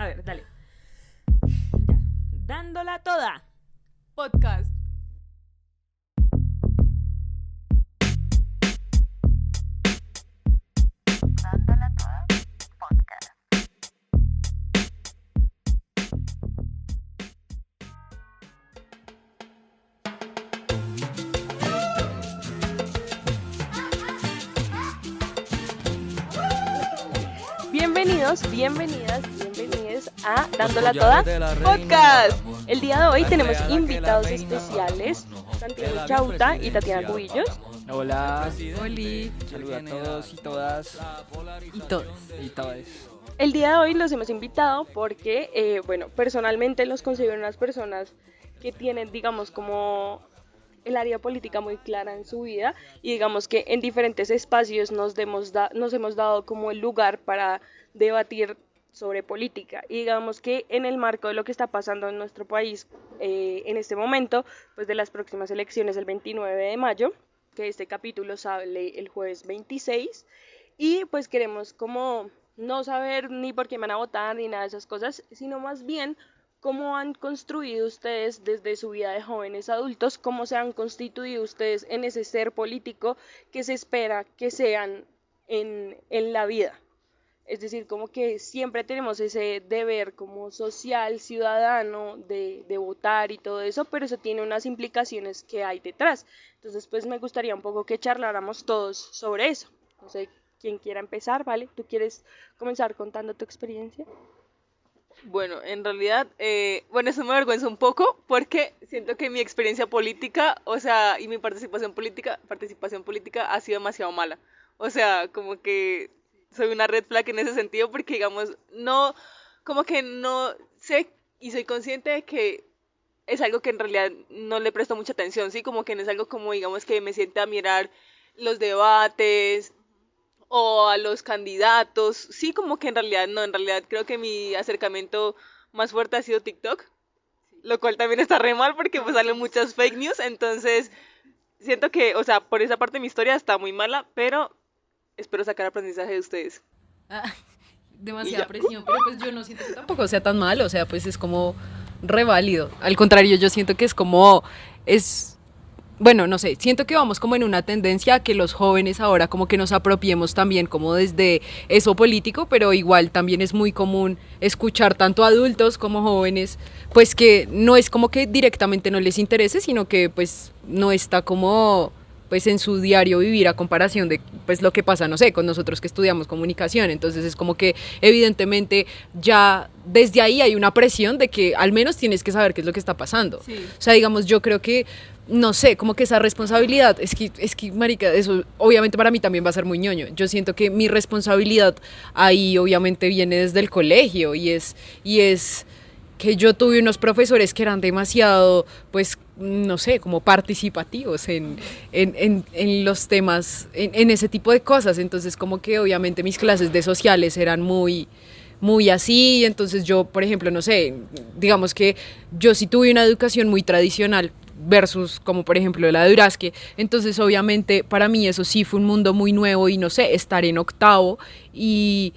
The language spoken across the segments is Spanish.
A ver, dale. Ya. Dándola toda. Podcast. Dándola toda podcast. Bienvenidos, bienvenidas, bienvenidos a Dándola Toda Podcast. El día de hoy tenemos invitados especiales, Santiago Chauta y Tatiana Cubillos. Hola, Oli, saludos a todos y todas Y todos. y todes. El día de hoy los hemos invitado porque, personalmente los considero unas personas que tienen, digamos, como el área política muy clara en su vida y digamos que en diferentes espacios nos hemos dado como el lugar para debatir sobre política y digamos que en el marco de lo que está pasando en nuestro país en este momento, pues de las próximas elecciones el 29 de mayo, que este capítulo sale el jueves 26 y pues queremos como no saber ni por qué van a votar ni nada de esas cosas, sino más bien cómo han construido ustedes desde su vida de jóvenes adultos, cómo se han constituido ustedes en ese ser político que se espera que sean en la vida. Es decir, como que siempre tenemos ese deber como social, ciudadano, de votar y todo eso, pero eso tiene unas implicaciones que hay detrás. Entonces, pues me gustaría un poco que charláramos todos sobre eso. No sé, quién quiera empezar, ¿vale? ¿Tú quieres comenzar contando tu experiencia? Bueno, en realidad, eso me avergüenza un poco porque siento que mi experiencia política, o sea, y mi participación política ha sido demasiado mala. O sea, como que soy una red flag en ese sentido porque, digamos, no, como que no sé y soy consciente de que es algo que en realidad no le presto mucha atención, ¿sí? Como que no es algo como, digamos, que me siente a mirar los debates o a los candidatos, sí, como que en realidad no, en realidad creo que mi acercamiento más fuerte ha sido TikTok, lo cual también está re mal porque pues salen muchas fake news, entonces siento que, o sea, por esa parte mi historia está muy mala, pero espero sacar aprendizaje de ustedes. Demasiada presión, pero pues yo no siento que tampoco sea tan mal, o sea, pues es como re válido. Al contrario, yo siento que bueno, no sé, siento que vamos como en una tendencia a que los jóvenes ahora como que nos apropiemos también como desde eso político, pero igual también es muy común escuchar tanto adultos como jóvenes, pues que no es como que directamente no les interese, sino que pues no está como pues en su diario vivir a comparación de pues lo que pasa, no sé, con nosotros que estudiamos comunicación, entonces es como que evidentemente ya desde ahí hay una presión de que al menos tienes que saber qué es lo que está pasando. Sí. O sea, digamos, yo creo que no sé, como que esa responsabilidad, marica, eso obviamente para mí también va a ser muy ñoño. Yo siento que mi responsabilidad ahí obviamente viene desde el colegio y es que yo tuve unos profesores que eran demasiado, pues, no sé, como participativos en los temas, en ese tipo de cosas. Entonces, como que obviamente mis clases de sociales eran muy así, entonces yo, por ejemplo, no sé, digamos que yo sí tuve una educación muy tradicional versus como por ejemplo la de Urasque, entonces obviamente para mí eso sí fue un mundo muy nuevo y no sé, estar en octavo y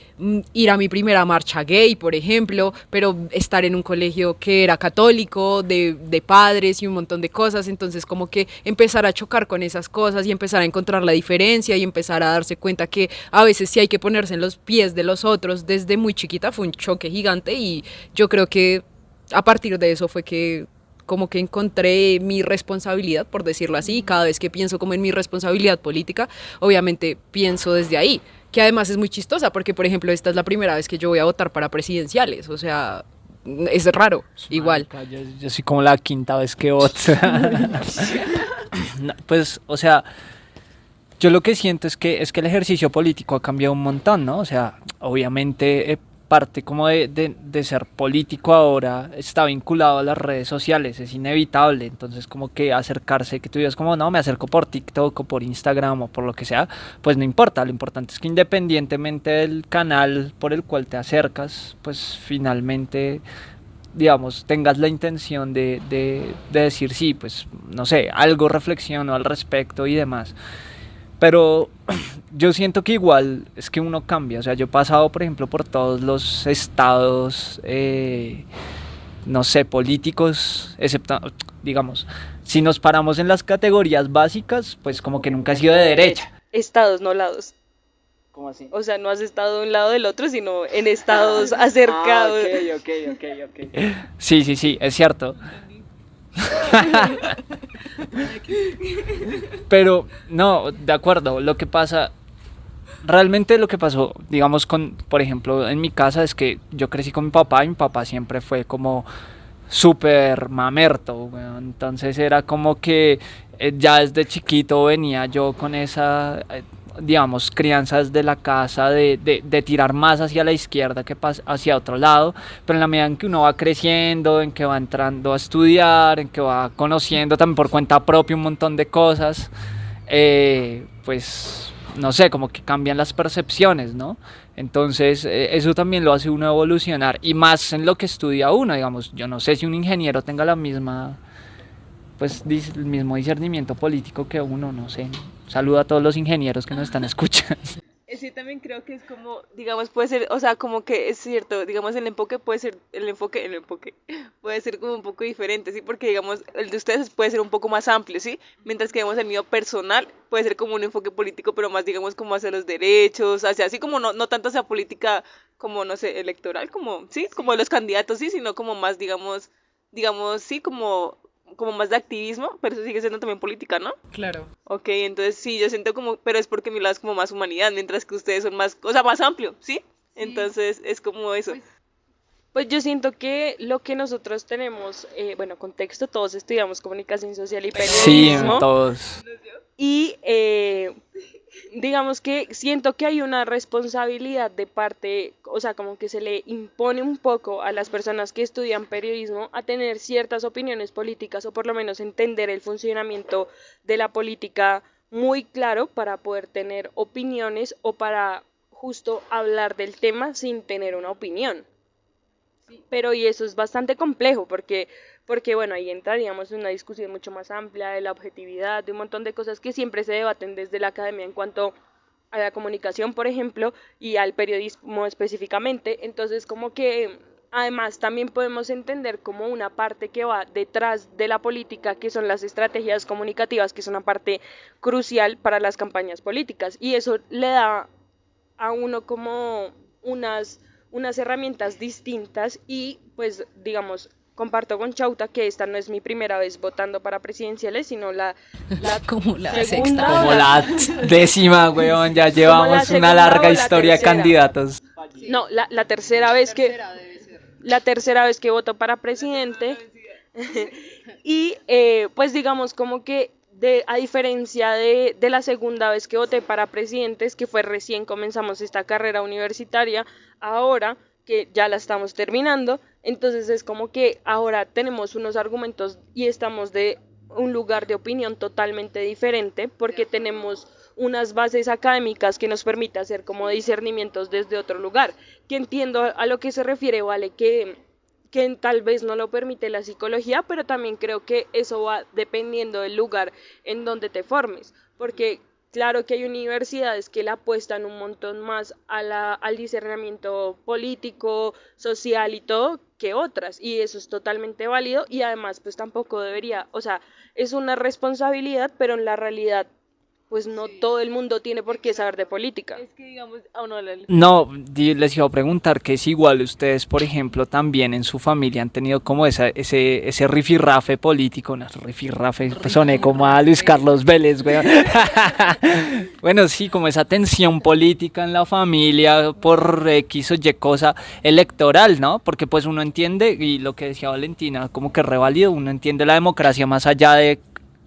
ir a mi primera marcha gay, por ejemplo, pero estar en un colegio que era católico, de padres y un montón de cosas, entonces como que empezar a chocar con esas cosas y empezar a encontrar la diferencia y empezar a darse cuenta que a veces sí hay que ponerse en los pies de los otros desde muy chiquita, fue un choque gigante y yo creo que a partir de eso fue que como que encontré mi responsabilidad, por decirlo así, y cada vez que pienso como en mi responsabilidad política, obviamente pienso desde ahí, que además es muy chistosa, porque por ejemplo esta es la primera vez que yo voy a votar para presidenciales, o sea, es raro, igual. Marica, yo soy como la quinta vez que voto. No, pues, o sea, yo lo que siento es que el ejercicio político ha cambiado un montón, ¿no? O sea, obviamente parte como de ser político ahora está vinculado a las redes sociales, es inevitable, entonces como que acercarse, que tú digas como no, me acerco por TikTok o por Instagram o por lo que sea, pues no importa, lo importante es que independientemente del canal por el cual te acercas, pues finalmente digamos, tengas la intención de decir sí, pues no sé, algo reflexiono al respecto y demás. Pero yo siento que igual es que uno cambia. O sea, yo he pasado, por ejemplo, por todos los estados, no sé, políticos, excepto, digamos, si nos paramos en las categorías básicas, pues como que nunca he sido de derecha. Estados, no lados. ¿Cómo así? O sea, no has estado de un lado del otro, sino en estados acercados. Ok. Sí, sí, sí, es cierto. Pero no, de acuerdo, lo que pasa, realmente lo que pasó, digamos, con, por ejemplo, en mi casa es que yo crecí con mi papá y mi papá siempre fue como súper mamerto, weón. Entonces era como que ya desde chiquito venía yo con esa, digamos, crianzas de la casa de tirar más hacia la izquierda que hacia otro lado, pero en la medida en que uno va creciendo, en que va entrando a estudiar, en que va conociendo también por cuenta propia un montón de cosas, pues no sé, como que cambian las percepciones, ¿no? Entonces, eso también lo hace uno evolucionar y más en lo que estudia uno, digamos, yo no sé si un ingeniero tenga la misma, pues el mismo discernimiento político que uno, no sé. Saludo a todos los ingenieros que nos están escuchando. Sí, también creo que es como, digamos, puede ser, o sea, como que es cierto, digamos, el enfoque puede ser, el enfoque puede ser como un poco diferente, ¿sí? Porque, digamos, el de ustedes puede ser un poco más amplio, ¿sí? Mientras que, digamos, el mío personal puede ser como un enfoque político, pero más, digamos, como hacia los derechos, hacia, así como no tanto hacia política como, no sé, electoral, como, ¿sí? Como los candidatos, ¿sí? Sino como más, digamos, sí, como más de activismo, pero eso sigue siendo también política, ¿no? Claro. Ok, entonces sí, yo siento como, pero es porque mi lado es como más humanidad, mientras que ustedes son más, o sea, más amplio, ¿sí? Entonces es como eso. Pues yo siento que lo que nosotros tenemos, bueno, contexto, todos estudiamos comunicación social y Sí, periodismo. todos. Y digamos que siento que hay una responsabilidad de parte, o sea, como que se le impone un poco a las personas que estudian periodismo a tener ciertas opiniones políticas o por lo menos entender el funcionamiento de la política muy claro para poder tener opiniones o para justo hablar del tema sin tener una opinión. Pero y eso es bastante complejo porque bueno, ahí entraríamos en una discusión mucho más amplia de la objetividad, de un montón de cosas que siempre se debaten desde la academia en cuanto a la comunicación, por ejemplo, y al periodismo específicamente. Entonces, como que además también podemos entender como una parte que va detrás de la política, que son las estrategias comunicativas, que es una parte crucial para las campañas políticas. Y eso le da a uno como unas herramientas distintas y pues digamos, comparto con Chauta que esta no es mi primera vez votando para presidenciales, sino la Como la segunda sexta. o Como la décima, weón, ya llevamos segunda una larga o la historia de tercera. candidatos. no, la tercera vez que la tercera vez que voto para presidente y pues digamos como que a diferencia de la segunda vez que voté para presidentes, que fue recién comenzamos esta carrera universitaria, ahora que ya la estamos terminando, entonces es como que ahora tenemos unos argumentos y estamos de un lugar de opinión totalmente diferente porque tenemos unas bases académicas que nos permite hacer como discernimientos desde otro lugar, que entiendo a lo que se refiere, vale, que tal vez no lo permite la psicología, pero también creo que eso va dependiendo del lugar en donde te formes, porque claro que hay universidades que le apuestan un montón más al discernimiento político, social y todo que otras, y eso es totalmente válido y además pues tampoco debería, o sea, es una responsabilidad, pero en la realidad pues no todo el mundo tiene por qué saber de política. Es que digamos, ah, no, Lali. No, les iba a preguntar que es igual ustedes, por ejemplo, también en su familia han tenido como ese rifirrafe político, no, rifirrafe, soné como a Luis Carlos Vélez, güey. Bueno, sí, como esa tensión política en la familia por X o Y cosa electoral, ¿no? Porque pues uno entiende, y lo que decía Valentina, como que revalido, uno entiende la democracia más allá de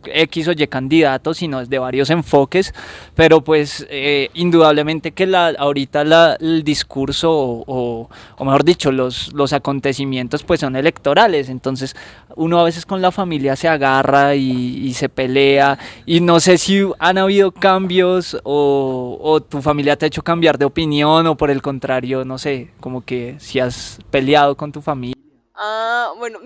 X o Y candidatos, sino de varios enfoques, pero pues indudablemente que ahorita el discurso o mejor dicho, los acontecimientos pues son electorales, entonces uno a veces con la familia se agarra y se pelea, y no sé si han habido cambios o tu familia te ha hecho cambiar de opinión, o por el contrario, no sé, como que si has peleado con tu familia. Ah, bueno,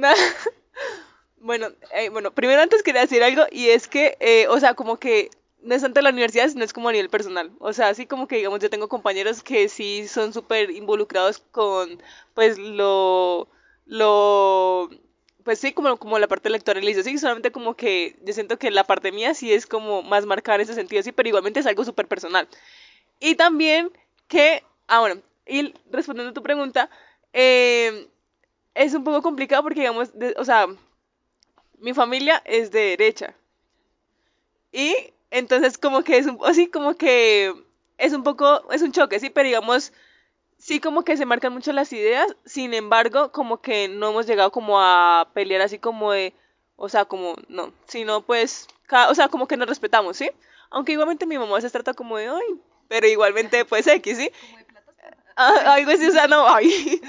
bueno, primero antes quería decir algo y es que, o sea, como que no es tanto la universidad, sino es como a nivel personal. O sea, así como que digamos, yo tengo compañeros que sí son súper involucrados con pues lo, pues sí, como la parte electoral. Y yo sí, solamente como que yo siento que la parte mía sí es como más marcada en ese sentido, sí, pero igualmente es algo súper personal. Y también que, bueno, y respondiendo a tu pregunta, eh, es un poco complicado porque digamos, o sea, mi familia es de derecha. Y entonces como que es un, así como que es un poco, es un choque, sí, pero digamos, sí como que se marcan mucho las ideas, sin embargo, como que no hemos llegado como a pelear así como de, o sea, como, no, sino pues, o sea, como que nos respetamos, ¿sí? Aunque igualmente mi mamá se trata como de, ay, pero igualmente pues X, ¿sí? Algo así, o sea, no, ay.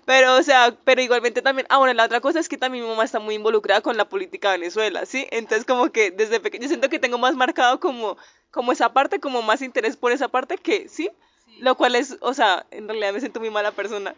Pero, o sea, pero igualmente también, bueno, la otra cosa es que también mi mamá está muy involucrada con la política de Venezuela, ¿sí? Entonces, como que desde pequeño siento que tengo más marcado como esa parte, como más interés por esa parte que, ¿sí? Lo cual es, o sea, en realidad me siento muy mala persona.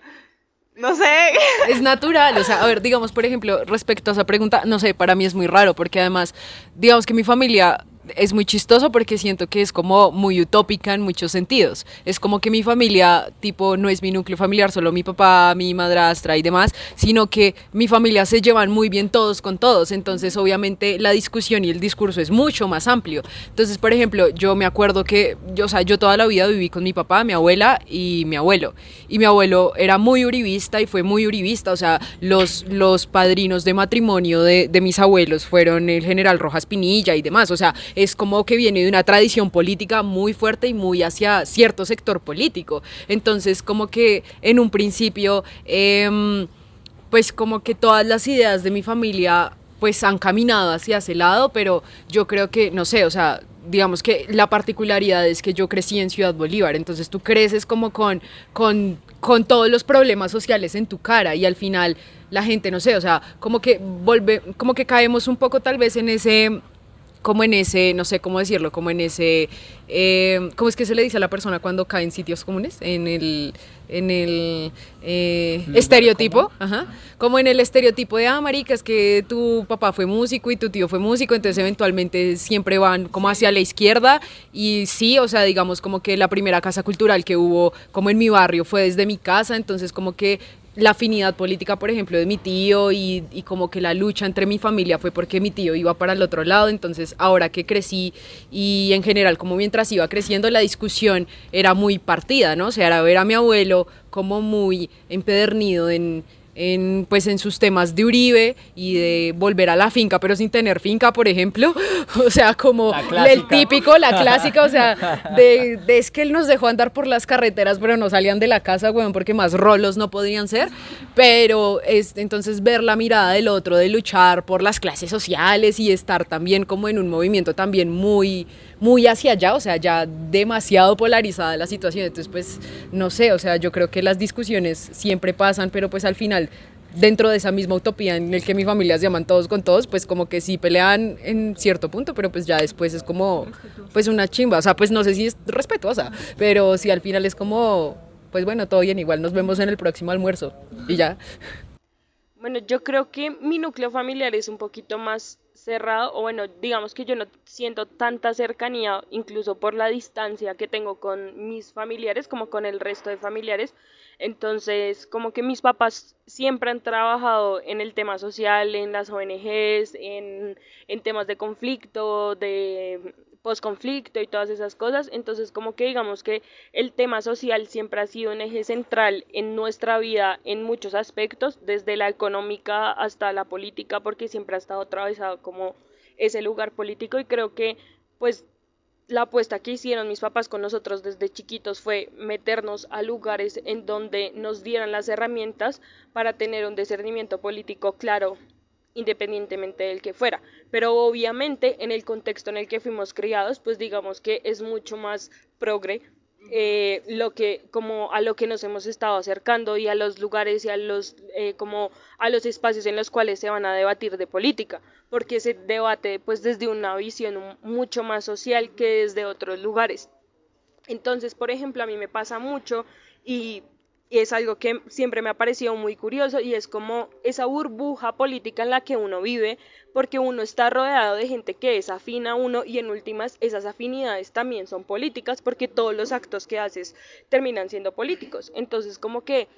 No sé. Es natural, o sea, a ver, digamos, por ejemplo, respecto a esa pregunta, no sé, para mí es muy raro, porque además, digamos que mi familia es muy chistoso porque siento que es como muy utópica en muchos sentidos. Es como que mi familia, tipo, no es mi núcleo familiar, solo mi papá, mi madrastra y demás, sino que mi familia se llevan muy bien todos con todos. Entonces, obviamente, la discusión y el discurso es mucho más amplio. Entonces, por ejemplo, yo me acuerdo que, o sea, yo toda la vida viví con mi papá, mi abuela y mi abuelo. Y mi abuelo era muy uribista y fue muy uribista. O sea, los padrinos de matrimonio de mis abuelos fueron el general Rojas Pinilla y demás. O sea, es como que viene de una tradición política muy fuerte y muy hacia cierto sector político. Entonces, como que en un principio, pues como que todas las ideas de mi familia pues han caminado hacia ese lado, pero yo creo que, no sé, o sea, digamos que la particularidad es que yo crecí en Ciudad Bolívar, entonces tú creces como con todos los problemas sociales en tu cara y al final la gente, no sé, o sea, como que caemos un poco tal vez en ese, como en ese, no sé cómo decirlo, como en ese, ¿cómo es que se le dice a la persona cuando cae en sitios comunes? En el estereotipo, ajá, como en el estereotipo de, marica, es que tu papá fue músico y tu tío fue músico, entonces eventualmente siempre van como hacia la izquierda y sí, o sea, digamos como que la primera casa cultural que hubo como en mi barrio fue desde mi casa, entonces como que la afinidad política, por ejemplo, de mi tío y como que la lucha entre mi familia fue porque mi tío iba para el otro lado, entonces ahora que crecí y en general como mientras iba creciendo la discusión era muy partida, ¿no? O sea, era ver a mi abuelo como muy empedernido pues en sus temas de Uribe y de volver a la finca, pero sin tener finca, por ejemplo. O sea, como el típico, la clásica, o sea, es que él nos dejó andar por las carreteras, pero no salían de la casa, weón, porque más rolos no podrían ser. Pero entonces ver la mirada del otro, de luchar por las clases sociales y estar también como en un movimiento también muy hacia allá, o sea, ya demasiado polarizada la situación. Entonces, pues, no sé, o sea, yo creo que las discusiones siempre pasan, pero pues al final, dentro de esa misma utopía en el que mi familia se llaman todos con todos, pues como que sí pelean en cierto punto, pero pues ya después es como, pues una chimba, o sea, pues no sé si es respetuosa, pero sí al final es como, pues bueno, todo bien, igual nos vemos en el próximo almuerzo y ya. Bueno, yo creo que mi núcleo familiar es un poquito más cerrado, o bueno, digamos que yo no siento tanta cercanía, incluso por la distancia que tengo con mis familiares, como con el resto de familiares. Entonces, como que mis papás siempre han trabajado en el tema social, en las ONGs, en temas de conflicto, de posconflicto y todas esas cosas. Entonces, como que digamos que el tema social siempre ha sido un eje central en nuestra vida en muchos aspectos, desde la económica hasta la política, porque siempre ha estado atravesado como ese lugar político y creo que pues la apuesta que hicieron mis papás con nosotros desde chiquitos fue meternos a lugares en donde nos dieran las herramientas para tener un discernimiento político claro, independientemente del que fuera. Pero obviamente en el contexto en el que fuimos criados, pues digamos que es mucho más progre, lo que como a lo que nos hemos estado acercando y a los lugares y a los como a los espacios en los cuales se van a debatir de política, porque se debate pues desde una visión mucho más social que desde otros lugares. Entonces, por ejemplo, a mí me pasa mucho y Y es algo que siempre me ha parecido muy curioso y es como esa burbuja política en la que uno vive, porque uno está rodeado de gente que es afín a uno y en últimas esas afinidades también son políticas porque todos los actos que haces terminan siendo políticos. Entonces como que,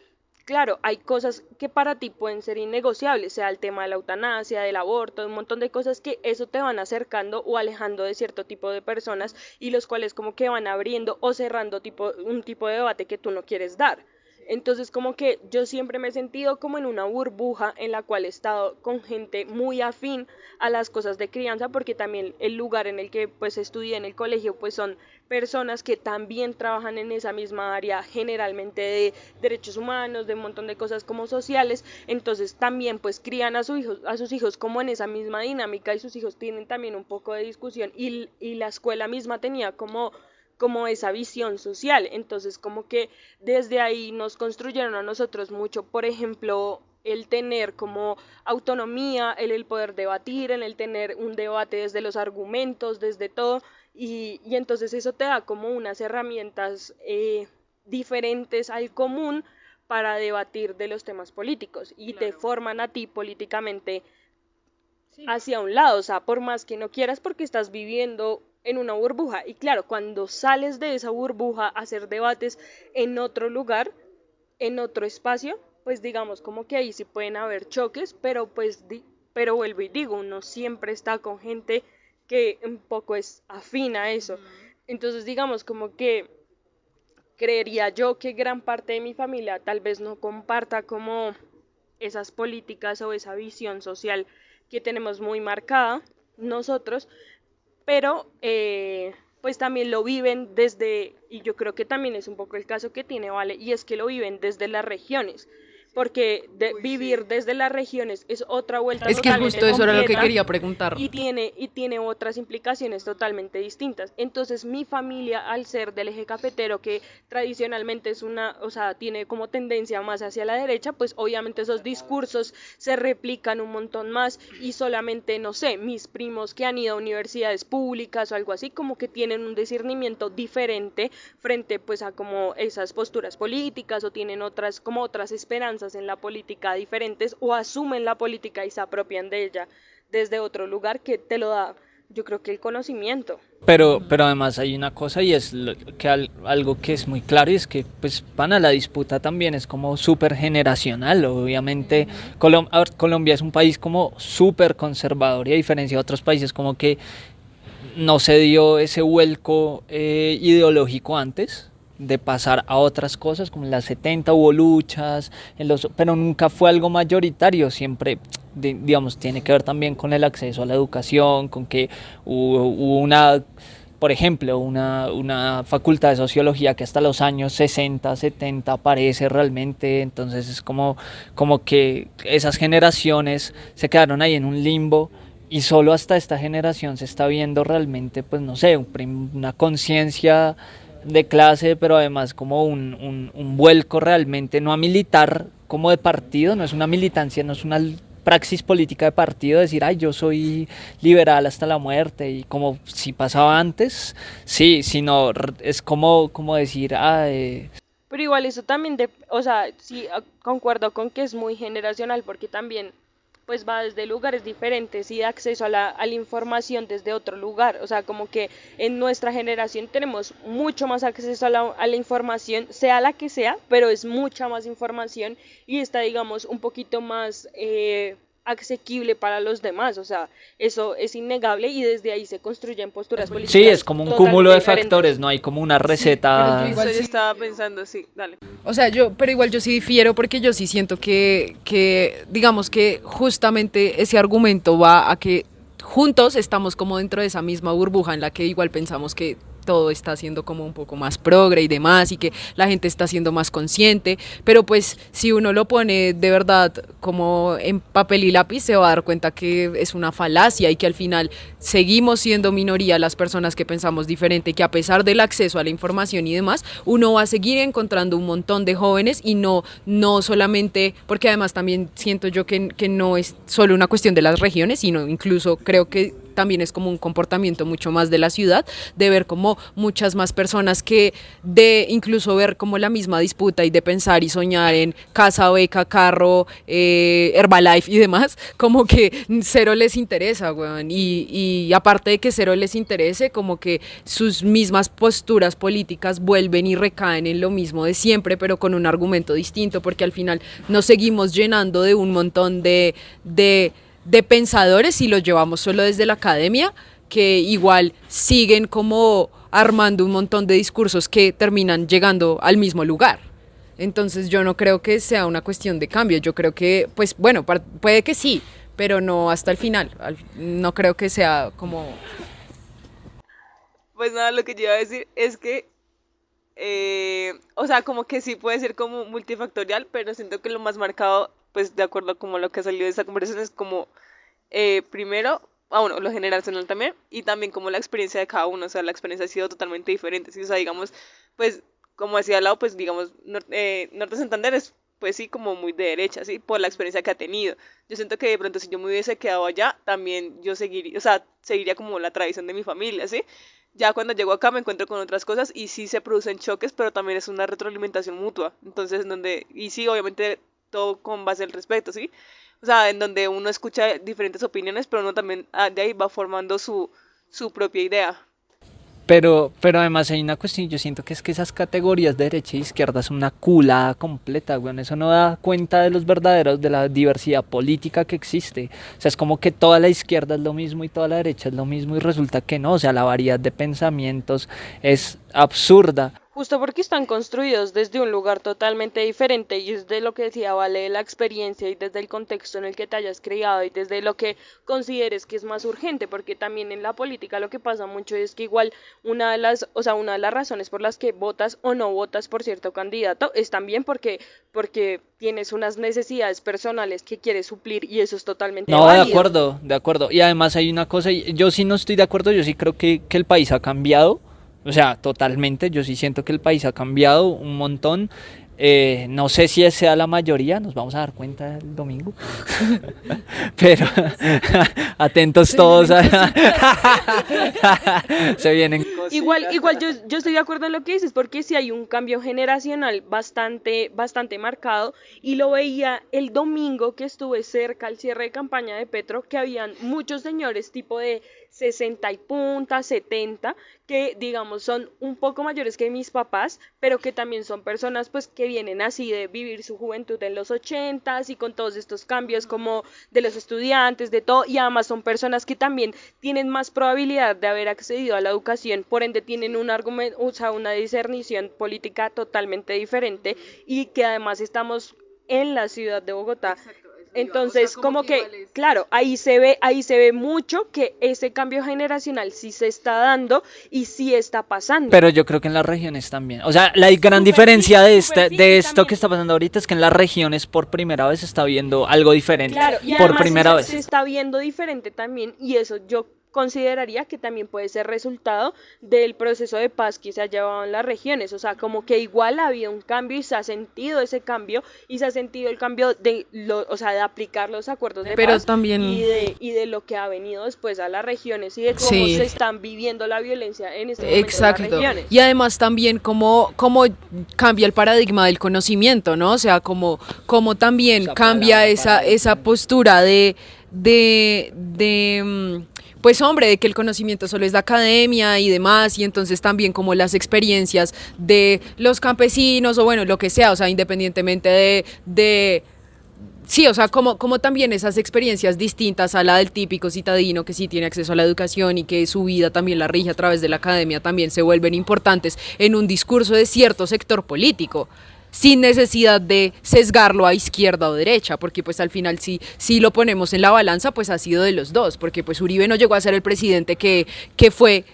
claro, hay cosas que para ti pueden ser innegociables, sea el tema de la eutanasia, del aborto, un montón de cosas que eso te van acercando o alejando de cierto tipo de personas y los cuales como que van abriendo o cerrando un tipo de debate que tú no quieres dar. Entonces como que yo siempre me he sentido como en una burbuja en la cual he estado con gente muy afín a las cosas de crianza porque también el lugar en el que pues estudié en el colegio pues son personas que también trabajan en esa misma área generalmente de derechos humanos, de un montón de cosas como sociales, entonces también pues crían a sus hijos como en esa misma dinámica y sus hijos tienen también un poco de discusión y la escuela misma tenía como esa visión social. Entonces, como que desde ahí nos construyeron a nosotros mucho, por ejemplo, el tener como autonomía, el poder debatir, el tener un debate desde los argumentos, desde todo, y entonces eso te da como unas herramientas diferentes al común para debatir de los temas políticos y te forman a ti políticamente hacia un lado, o sea, por más que no quieras porque estás viviendo en una burbuja y claro, cuando sales de esa burbuja a hacer debates en otro lugar, en otro espacio, pues digamos como que ahí sí pueden haber choques, pero pues pero vuelvo y digo, uno siempre está con gente que un poco es afín a eso. Entonces digamos como que creería yo que gran parte de mi familia tal vez no comparta como esas políticas o esa visión social que tenemos muy marcada nosotros, pero pues también lo viven desde, y yo creo que también es un poco el caso que tiene Vale, y es que lo viven desde las regiones, porque vivir desde las regiones es otra vuelta Es que totalmente justo eso era lo que completa quería preguntar. y tiene otras implicaciones totalmente distintas. Entonces mi familia, al ser del eje cafetero, que tradicionalmente es o sea, tiene como tendencia más hacia la derecha, pues obviamente esos discursos se replican un montón más y solamente, no sé, mis primos que han ido a universidades públicas o algo así, como que tienen un discernimiento diferente frente pues a como esas posturas políticas o tienen como otras esperanzas en la política diferentes o asumen la política y se apropian de ella desde otro lugar que te lo da, yo creo que el conocimiento. Pero además hay una cosa y es algo que es muy claro y es que pues van a la disputa también, es como súper generacional, obviamente a ver, Colombia es un país como súper conservador y a diferencia de otros países como que no se dio ese vuelco ideológico antes de pasar a otras cosas, como en las 70 hubo luchas, pero nunca fue algo mayoritario, siempre, digamos, tiene que ver también con el acceso a la educación, con que hubo por ejemplo, una facultad de sociología que hasta los años 60, 70 aparece realmente, entonces es como que esas generaciones se quedaron ahí en un limbo y solo hasta esta generación se está viendo realmente, pues no sé, una conciencia de clase, pero además como un vuelco realmente, no a militar como de partido, no es una militancia, no es una praxis política de partido, decir, ay, yo soy liberal hasta la muerte, y como si pasaba antes, sí, sino es como decir, Pero igual eso también, o sea, sí, concuerdo con que es muy generacional porque también pues va desde lugares diferentes y de acceso a la información desde otro lugar. O sea, como que en nuestra generación tenemos mucho más acceso a la información, sea la que sea, pero es mucha más información y está, digamos, un poquito más asequible para los demás. O sea, eso es innegable y desde ahí se construyen posturas políticas. Sí, es como un cúmulo de diferentes. factores, no hay como una receta. pero igual Eso yo sí. estaba pensando, sí, dale. O sea, pero igual yo sí difiero porque yo sí siento que digamos que justamente ese argumento va a que juntos estamos como dentro de esa misma burbuja en la que igual pensamos que todo está siendo como un poco más progre y demás y que la gente está siendo más consciente, pero pues si uno lo pone de verdad como en papel y lápiz se va a dar cuenta que es una falacia y que al final seguimos siendo minoría las personas que pensamos diferente, que a pesar del acceso a la información y demás, uno va a seguir encontrando un montón de jóvenes y no solamente, porque además también siento yo que no es solo una cuestión de las regiones, sino incluso creo que también es como un comportamiento mucho más de la ciudad, de ver como muchas más personas que de incluso ver como la misma disputa y de pensar y soñar en casa, beca, carro, Herbalife y demás, como que cero les interesa, weón. Y aparte de que cero les interese, como que sus mismas posturas políticas vuelven y recaen en lo mismo de siempre, pero con un argumento distinto, porque al final nos seguimos llenando de un montón de pensadores y los llevamos solo desde la academia, que igual siguen como armando un montón de discursos que terminan llegando al mismo lugar. Entonces yo no creo que sea una cuestión de cambio, yo creo que, pues bueno, puede que sí, pero no hasta el final. No creo que sea como... Pues nada, lo que yo iba a decir es que, o sea, como que sí puede ser como multifactorial, pero siento que lo más marcado, pues de acuerdo a como lo que ha salido de esta conversación es como, primero, bueno, lo generacional también, y también como la experiencia de cada uno, o sea, la experiencia ha sido totalmente diferente, ¿sí? O sea, digamos, pues, como decía al lado, pues, digamos, Norte Santander es, pues sí, como muy de derecha, ¿sí? Por la experiencia que ha tenido. Yo siento que de pronto si yo me hubiese quedado allá, también yo seguiría, o sea, seguiría como la tradición de mi familia, ¿sí? Ya cuando llego acá me encuentro con otras cosas y sí se producen choques, pero también es una retroalimentación mutua. Entonces, y sí, obviamente todo con base al respeto, ¿sí? O sea, en donde uno escucha diferentes opiniones, pero uno también de ahí va formando su propia idea. Pero además hay una cuestión, yo siento que es que esas categorías de derecha e izquierda son una culada completa, weón. Eso no da cuenta de los verdaderos, de la diversidad política que existe. O sea, es como que toda la izquierda es lo mismo y toda la derecha es lo mismo y resulta que no. O sea, la variedad de pensamientos es absurda. Justo porque están construidos desde un lugar totalmente diferente y es de lo que decía Vale, de la experiencia y desde el contexto en el que te hayas criado y desde lo que consideres que es más urgente, porque también en la política lo que pasa mucho es que igual una de las razones por las que votas o no votas por cierto candidato es también porque tienes unas necesidades personales que quieres suplir y eso es totalmente No, válido. de acuerdo. Y además hay una cosa, y yo sí no estoy de acuerdo, yo sí creo que el país ha cambiado. O sea, totalmente, yo sí siento que el país ha cambiado un montón. No sé si sea la mayoría, nos vamos a dar cuenta el domingo. Pero atentos todos. Se vienen cosas. Igual yo estoy de acuerdo en lo que dices, porque sí hay un cambio generacional bastante marcado, y lo veía el domingo que estuve cerca al cierre de campaña de Petro, que habían muchos señores tipo de 60 y punta, 70, que digamos son un poco mayores que mis papás, pero que también son personas pues que vienen así de vivir su juventud en los 80s y con todos estos cambios como de los estudiantes, de todo, y además son personas que también tienen más probabilidad de haber accedido a la educación, por ende tienen un argumento, o sea, una discernición política totalmente diferente y que además estamos en la ciudad de Bogotá. Entonces, como que, claro, ahí se ve mucho que ese cambio generacional sí se está dando y sí está pasando. Pero yo creo que en las regiones también. O sea, la gran diferencia de esto que está pasando ahorita es que en las regiones por primera vez se está viendo algo diferente. Claro, y por además primera vez. se está viendo diferente también, y eso yo consideraría que también puede ser resultado del proceso de paz que se ha llevado en las regiones, o sea, como que igual ha habido un cambio y se ha sentido ese cambio y se ha sentido el cambio o sea, de aplicar los acuerdos de Pero paz también... y de lo que ha venido después a las regiones y de cómo Sí. se están viviendo la violencia en este momento en Exacto. las regiones. Y además también cómo cambia el paradigma del conocimiento, ¿no? O sea, cómo también Esa cambia palabra, esa paradigma. postura pues hombre, de que el conocimiento solo es de academia y demás, y entonces también como las experiencias de los campesinos o bueno, lo que sea, o sea, independientemente de sí, o sea, como también esas experiencias distintas a la del típico citadino que sí tiene acceso a la educación y que su vida también la rige a través de la academia, también se vuelven importantes en un discurso de cierto sector político, sin necesidad de sesgarlo a izquierda o derecha, porque pues al final si lo ponemos en la balanza, pues ha sido de los dos, porque pues Uribe no llegó a ser el presidente que fue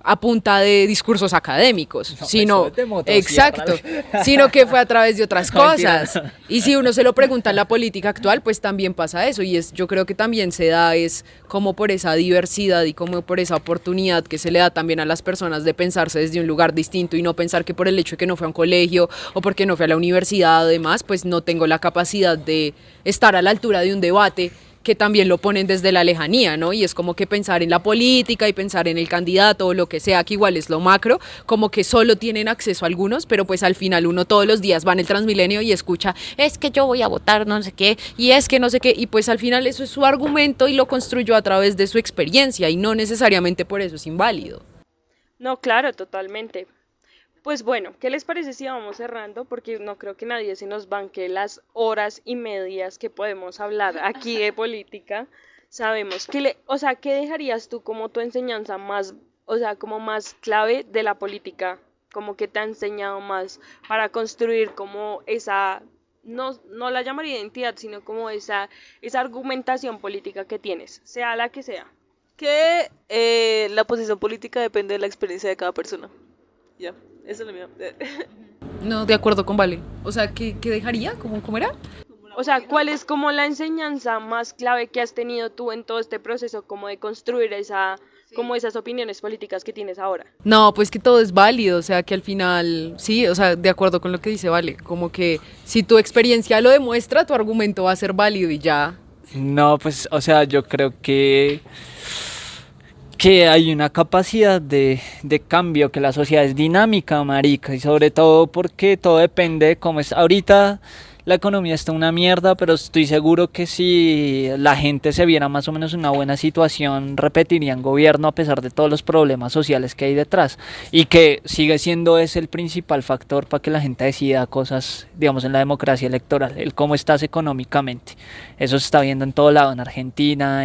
a punta de discursos académicos, No, sino, eso es de motosierra. exacto, sino que fue a través de otras No, mentira. cosas. Y si uno se lo pregunta en la política actual, pues también pasa eso, y yo creo que también se da es como por esa diversidad y como por esa oportunidad que se le da también a las personas de pensarse desde un lugar distinto y no pensar que por el hecho de que no fue a un colegio o porque no fue a la universidad o demás, pues no tengo la capacidad de estar a la altura de un debate que también lo ponen desde la lejanía, ¿no? Y es como que pensar en la política y pensar en el candidato o lo que sea, que igual es lo macro, como que solo tienen acceso a algunos, pero pues al final uno todos los días va en el Transmilenio y escucha, es que yo voy a votar no sé qué, y es que no sé qué, y pues al final eso es su argumento y lo construyó a través de su experiencia y no necesariamente por eso es inválido. No, claro, totalmente. Pues bueno, ¿qué les parece si vamos cerrando? Porque no creo que nadie se nos banque las horas y medias que podemos hablar aquí de política. Sabemos que o sea, ¿qué dejarías tú como tu enseñanza más, o sea, como más clave de la política? Como que te ha enseñado más para construir como esa, no la llamaría identidad, sino como esa argumentación política que tienes, sea la que sea. Que la posición política depende de la experiencia de cada persona. Ya, eso es lo mío. No, de acuerdo con Vale. O sea, ¿qué dejaría? ¿Cómo era? O sea, ¿cuál es como la enseñanza más clave que has tenido tú en todo este proceso como de construir como esas opiniones políticas que tienes ahora? No, pues que todo es válido, o sea, que al final, sí, o sea, de acuerdo con lo que dice Vale, como que si tu experiencia lo demuestra, tu argumento va a ser válido y ya. No, pues, o sea, yo creo que hay una capacidad de cambio, que la sociedad es dinámica, marica, y sobre todo porque todo depende de cómo es. Ahorita la economía está una mierda, pero estoy seguro que si la gente se viera más o menos en una buena situación, repetirían gobierno a pesar de todos los problemas sociales que hay detrás, y que sigue siendo ese el principal factor para que la gente decida cosas, digamos, en la democracia electoral, el cómo estás económicamente. Eso se está viendo en todo lado, en Argentina,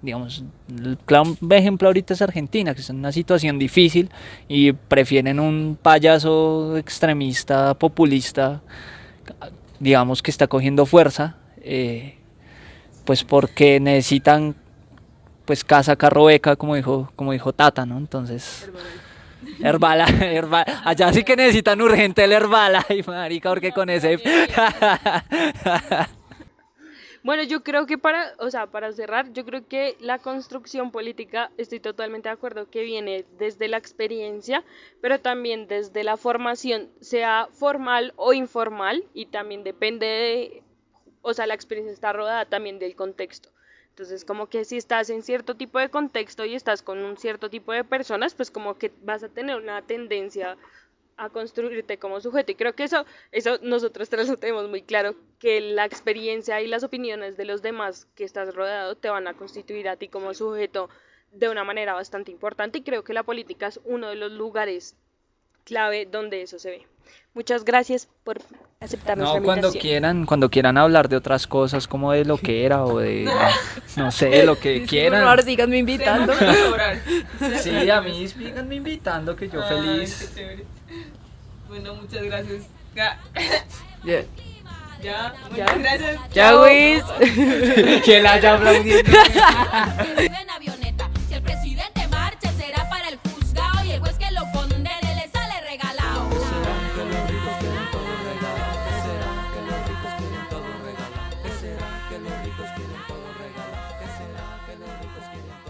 digamos, el claro ejemplo ahorita es Argentina, que está en una situación difícil y prefieren un payaso extremista, populista, digamos, que está cogiendo fuerza, pues porque necesitan pues casa, carro, beca, como dijo Tata, ¿no? Entonces, Herbala, allá sí que necesitan urgente el Herbala, y marica, porque con ese... Bueno, yo creo que o sea, para cerrar, yo creo que la construcción política, estoy totalmente de acuerdo que viene desde la experiencia, pero también desde la formación, sea formal o informal, y también depende o sea, la experiencia está rodada también del contexto. Entonces, como que si estás en cierto tipo de contexto y estás con un cierto tipo de personas, pues como que vas a tener una tendencia a construirte como sujeto. Y creo que eso nosotros tres lo tenemos muy claro, que la experiencia y las opiniones de los demás que estás rodeado te van a constituir a ti como sujeto de una manera bastante importante. Y creo que la política es uno de los lugares clave donde eso se ve. Muchas gracias por aceptar nuestra No, invitación. cuando quieran hablar de otras cosas, como de lo que era o de, no sé, de lo que quieran. Ahora síganme invitando. Sí, a mí síganme invitando, que yo feliz. Qué chévere. Bueno, muchas gracias. Ya, Ya, muchas gracias. ya, Luis. Que la haya aplaudiendo. En avioneta. Si el presidente marcha, será para el juzgado y el juez que lo condene le sale regalado. ¿Será que los ricos quieren todo regalado? ¿Será que los ricos quieren todo regalado? ¿Será que los ricos quieren todo regalado? ¿Será que los ricos quieren todo